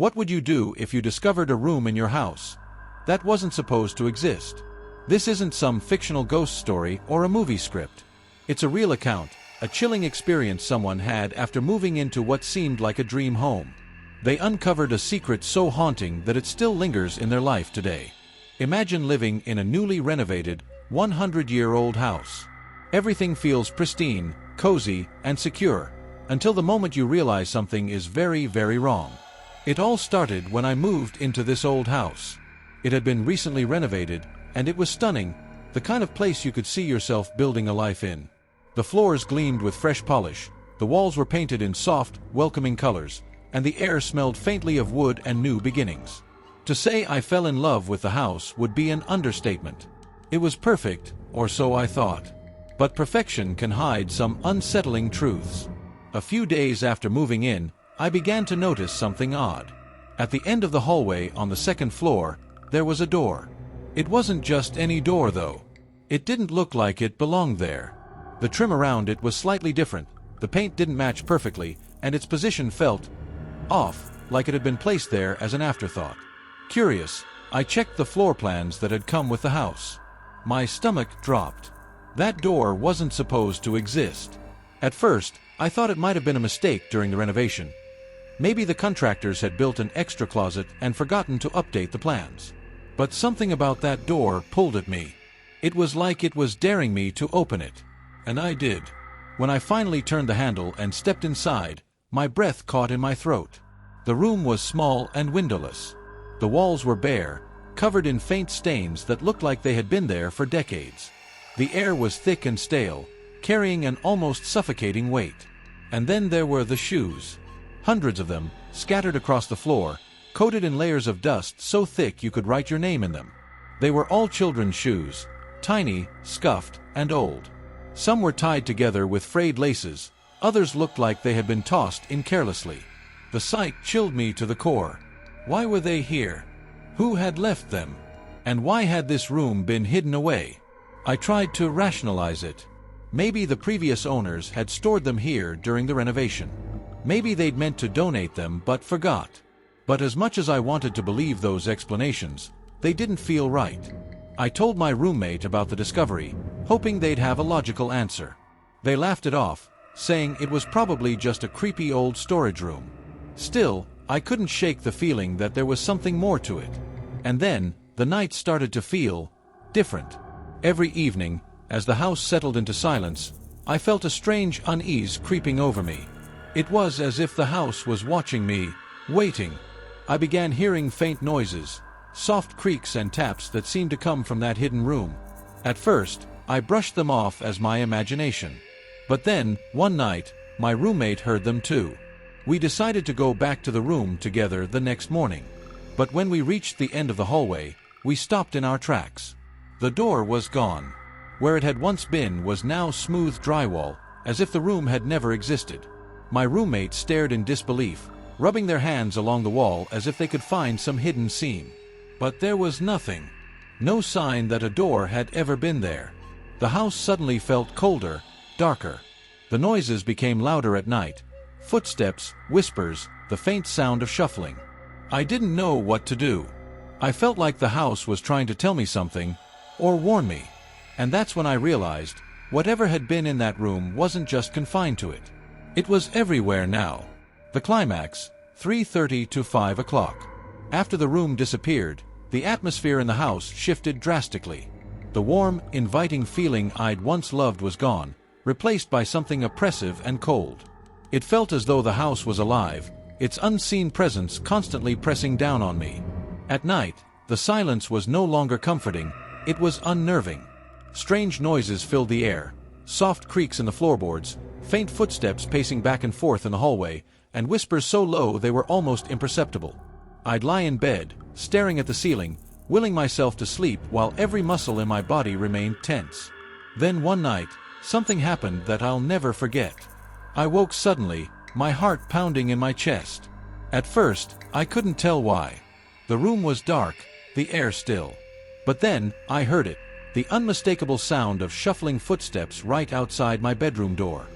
What would you do if you discovered a room in your house that wasn't supposed to exist? This isn't some fictional ghost story or a movie script. It's a real account, a chilling experience someone had after moving into what seemed like a dream home. They uncovered a secret so haunting that it still lingers in their life today. Imagine living in a newly renovated, 100-year-old house. Everything feels pristine, cozy, and secure, until the moment you realize something is very, very wrong. It all started when I moved into this old house. It had been recently renovated, and it was stunning, the kind of place you could see yourself building a life in. The floors gleamed with fresh polish, the walls were painted in soft, welcoming colors, and the air smelled faintly of wood and new beginnings. To say I fell in love with the house would be an understatement. It was perfect, or so I thought. But perfection can hide some unsettling truths. A few days after moving in, I began to notice something odd. At the end of the hallway on the second floor, there was a door. It wasn't just any door, though. It didn't look like it belonged there. The trim around it was slightly different, the paint didn't match perfectly, and its position felt off, like it had been placed there as an afterthought. Curious, I checked the floor plans that had come with the house. My stomach dropped. That door wasn't supposed to exist. At first, I thought it might have been a mistake during the renovation. Maybe the contractors had built an extra closet and forgotten to update the plans. But something about that door pulled at me. It was like it was daring me to open it. And I did. When I finally turned the handle and stepped inside, my breath caught in my throat. The room was small and windowless. The walls were bare, covered in faint stains that looked like they had been there for decades. The air was thick and stale, carrying an almost suffocating weight. And then there were the shoes. Hundreds of them, scattered across the floor, coated in layers of dust so thick you could write your name in them. They were all children's shoes, tiny, scuffed, and old. Some were tied together with frayed laces, others looked like they had been tossed in carelessly. The sight chilled me to the core. Why were they here? Who had left them? And why had this room been hidden away? I tried to rationalize it. Maybe the previous owners had stored them here during the renovation. Maybe they'd meant to donate them but forgot. But as much as I wanted to believe those explanations, they didn't feel right. I told my roommate about the discovery, hoping they'd have a logical answer. They laughed it off, saying it was probably just a creepy old storage room. Still, I couldn't shake the feeling that there was something more to it. And then, the night started to feel different. Every evening, as the house settled into silence, I felt a strange unease creeping over me. It was as if the house was watching me, waiting. I began hearing faint noises, soft creaks and taps that seemed to come from that hidden room. At first, I brushed them off as my imagination. But then, one night, my roommate heard them too. We decided to go back to the room together the next morning. But when we reached the end of the hallway, we stopped in our tracks. The door was gone. Where it had once been was now smooth drywall, as if the room had never existed. My roommate stared in disbelief, rubbing their hands along the wall as if they could find some hidden seam. But there was nothing. No sign that a door had ever been there. The house suddenly felt colder, darker. The noises became louder at night. Footsteps, whispers, the faint sound of shuffling. I didn't know what to do. I felt like the house was trying to tell me something, or warn me. And that's when I realized, whatever had been in that room wasn't just confined to it. It was everywhere now. The climax, 3:30 to 5 o'clock. After the room disappeared, the atmosphere in the house shifted drastically. The warm, inviting feeling I'd once loved was gone, replaced by something oppressive and cold. It felt as though the house was alive, its unseen presence constantly pressing down on me. At night, the silence was no longer comforting, it was unnerving. Strange noises filled the air, soft creaks in the floorboards, faint footsteps pacing back and forth in the hallway, and whispers so low they were almost imperceptible. I'd lie in bed, staring at the ceiling, willing myself to sleep while every muscle in my body remained tense. Then one night, something happened that I'll never forget. I woke suddenly, my heart pounding in my chest. At first, I couldn't tell why. The room was dark, the air still. But then, I heard it, the unmistakable sound of shuffling footsteps right outside my bedroom door.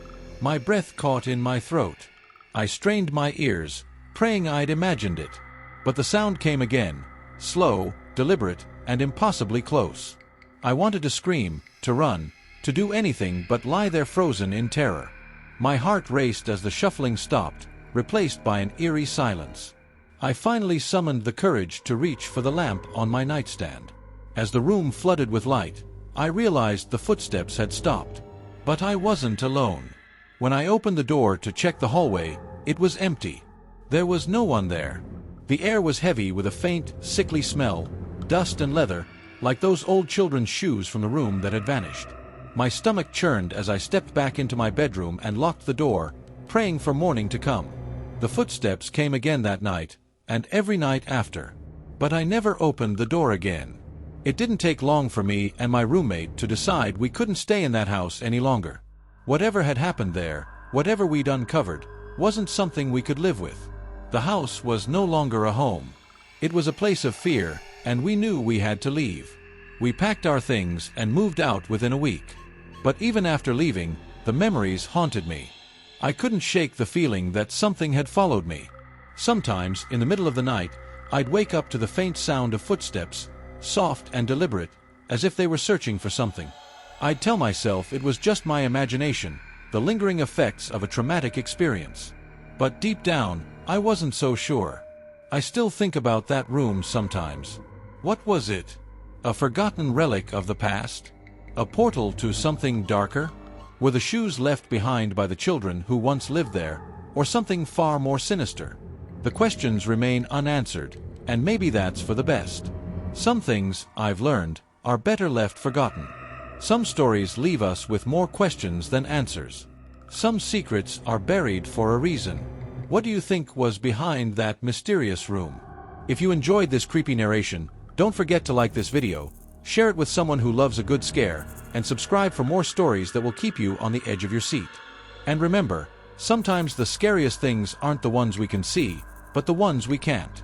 My breath caught in my throat. I strained my ears, praying I'd imagined it. But the sound came again, slow, deliberate, and impossibly close. I wanted to scream, to run, to do anything but lie there frozen in terror. My heart raced as the shuffling stopped, replaced by an eerie silence. I finally summoned the courage to reach for the lamp on my nightstand. As the room flooded with light, I realized the footsteps had stopped. But I wasn't alone. When I opened the door to check the hallway, it was empty. There was no one there. The air was heavy with a faint, sickly smell, dust and leather, like those old children's shoes from the room that had vanished. My stomach churned as I stepped back into my bedroom and locked the door, praying for morning to come. The footsteps came again that night, and every night after. But I never opened the door again. It didn't take long for me and my roommate to decide we couldn't stay in that house any longer. Whatever had happened there, whatever we'd uncovered, wasn't something we could live with. The house was no longer a home. It was a place of fear, and we knew we had to leave. We packed our things and moved out within a week. But even after leaving, the memories haunted me. I couldn't shake the feeling that something had followed me. Sometimes, in the middle of the night, I'd wake up to the faint sound of footsteps, soft and deliberate, as if they were searching for something. I'd tell myself it was just my imagination, the lingering effects of a traumatic experience. But deep down, I wasn't so sure. I still think about that room sometimes. What was it? A forgotten relic of the past? A portal to something darker? Were the shoes left behind by the children who once lived there, or something far more sinister? The questions remain unanswered, and maybe that's for the best. Some things, I've learned, are better left forgotten. Some stories leave us with more questions than answers. Some secrets are buried for a reason. What do you think was behind that mysterious room? If you enjoyed this creepy narration, don't forget to like this video, share it with someone who loves a good scare, and subscribe for more stories that will keep you on the edge of your seat. And remember, sometimes the scariest things aren't the ones we can see, but the ones we can't.